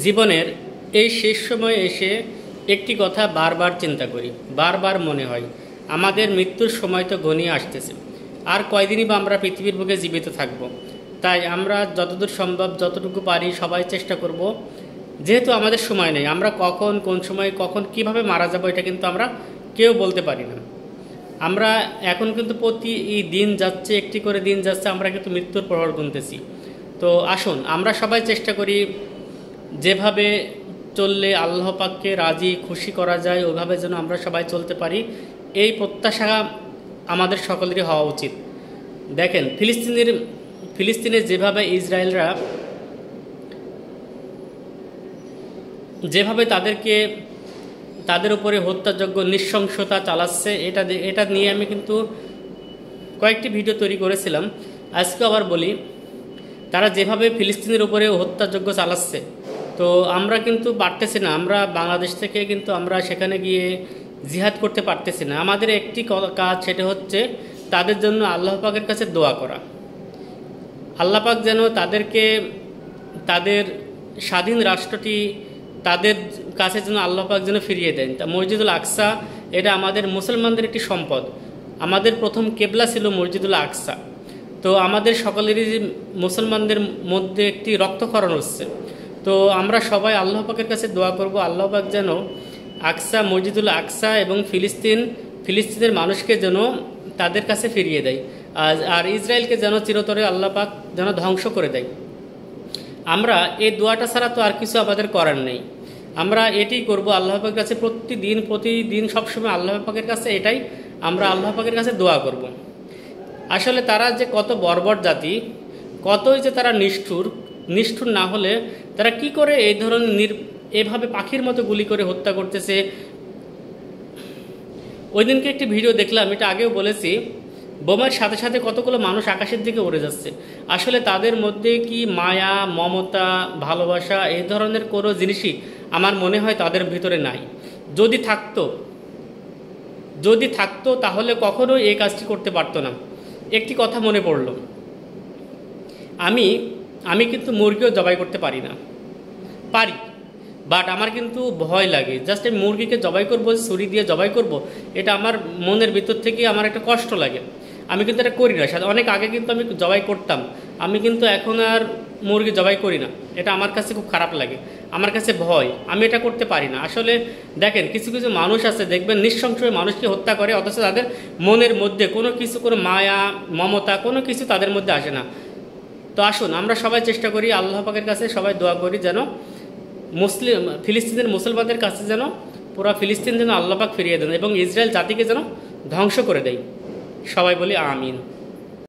জীবনের এই শেষ সময়ে এসে একটি কথা বারবার চিন্তা করি, বারবার মনে হয় আমাদের মৃত্যুর সময় তো ঘনিয়ে আসতেছে। আর কয়দিনই বা আমরা পৃথিবীর বুকে জীবিত থাকব। তাই আমরা যতদূর সম্ভব যতটুকু পারি সবাই চেষ্টা করব, যেহেতু আমাদের সময় নেই, আমরা কখন কোন সময় কখন কিভাবে মারা যাব এটা কিন্তু আমরা কেউ বলতে পারি না। আমরা এখন কিন্তু প্রতি দিন যাচ্ছে, একটি করে দিন যাচ্ছে, আমরা কিন্তু মৃত্যুর প্রহর গুনতেছি। তো আসুন আমরা সবাই চেষ্টা করি যেভাবে চললে আল্লাহ পাককে রাজি খুশি করা যায় ওইভাবে যেন আমরা সবাই চলতে পারি, এই প্রত্যাশা আমাদের সকলেরই হওয়া উচিত। দেখেন ফিলিস্তিনে যেভাবে ইসরায়েলরা যেভাবে তাদের উপরে হত্যাযোগ্য নৃশংসতা চালাচ্ছে, এটা নিয়ে আমি কিন্তু কয়েকটি ভিডিও তৈরি করেছিলাম। আজকে আবার বলি, তারা যেভাবে ফিলিস্তিনের উপরে হত্যাযজ্ঞ চালাচ্ছে, তো আমরা কিন্তু পারতেছি না। আমরা বাংলাদেশ থেকে কিন্তু আমরা সেখানে গিয়ে জিহাদ করতে পারতেছি না। আমাদের একটি কাজ, সেটা হচ্ছে তাদের জন্য আল্লাহ পাকের কাছে দোয়া করা। আল্লাহ পাক যেন তাদের স্বাধীন রাষ্ট্রটি তাদের কাছে যেন আল্লাহ পাক যেন ফিরিয়ে দেন। তা মসজিদুল আকসা এটা আমাদের মুসলমানদের একটি সম্পদ। আমাদের প্রথম কেবলা ছিল মসজিদুল আকসা। তো আমাদের সকলেরই মুসলমানদের মধ্যে একটি রক্তক্ষরণ হচ্ছে। তো আমরা সবাই আল্লাহ পাকের কাছে দোয়া করব, আল্লাহ পাক যেন মসজিদুল আকসা এবং ফিলিস্তিনের মানুষকে যেন তাদের কাছে ফিরিয়ে দেয়, আর ইসরায়েলকে যেন চিরতরে আল্লাহ পাক যেন ধ্বংস করে দেয়। আমরা এই দোয়াটা ছাড়া তো আর কিছু আমাদের করার নেই। আমরা এটি করব আল্লাহ পাকের কাছে প্রতিদিন সবসময় আল্লাহ পাকের কাছে এটাই আমরা আল্লাহ পাকের কাছে দোয়া করব। আসলে তারা যে কত বর্বর জাতি, কতই যে তারা নিষ্ঠুর না হলে তারা কি করে এই ধরনের এভাবে পাখির মতো গুলি করে হত্যা করতেছে। ওই দিনকে একটি ভিডিও দেখলাম, এটা আগেও বলেছি, বোমার সাথে সাথে কতগুলো মানুষ আকাশের দিকে উড়ে যাচ্ছে। আসলে তাদের মধ্যে কি মায়া, মমতা, ভালোবাসা এই ধরনের কোনো জিনিসই আমার মনে হয় তাদের ভিতরে নাই। যদি থাকতো তাহলে কখনোই এই কাজটি করতে পারতো না। একটি কথা মনে পড়ল, আমি কিন্তু মুরগিও জবাই করতে পারি, বাট আমার কিন্তু ভয় লাগে। জাস্ট আমি মুরগিকে জবাই করবো, ছুরি দিয়ে জবাই করব, এটা আমার মনের ভিতর থেকে আমার একটা কষ্ট লাগে। আমি কিন্তু এটা করি না। অনেক আগে কিন্তু আমি জবাই করতাম, আমি কিন্তু এখন আর মুরগি জবাই করি না। এটা আমার কাছে খুব খারাপ লাগে, আমার কাছে ভয়, আমি এটা করতে পারি না। আসলে দেখেন, কিছু কিছু মানুষ আছে, দেখবেন নৃশংসভাবে মানুষকে হত্যা করে, অথচ তাদের মনের মধ্যে কোনো মায়া, মমতা কোনো কিছু তাদের মধ্যে আসে না। তো আসুন আমরা সবাই চেষ্টা করি, আল্লাহ পাকের কাছে সবাই দোয়া করি যেন ফিলিস্তিনের মুসলমানদের কাছে যেন পুরা ফিলিস্তিন যেন আল্লাহ পাক ফিরিয়ে দেন এবং ইসরায়েল জাতিকে যেন ধ্বংস করে দেয়। সবাই বলি আমিন।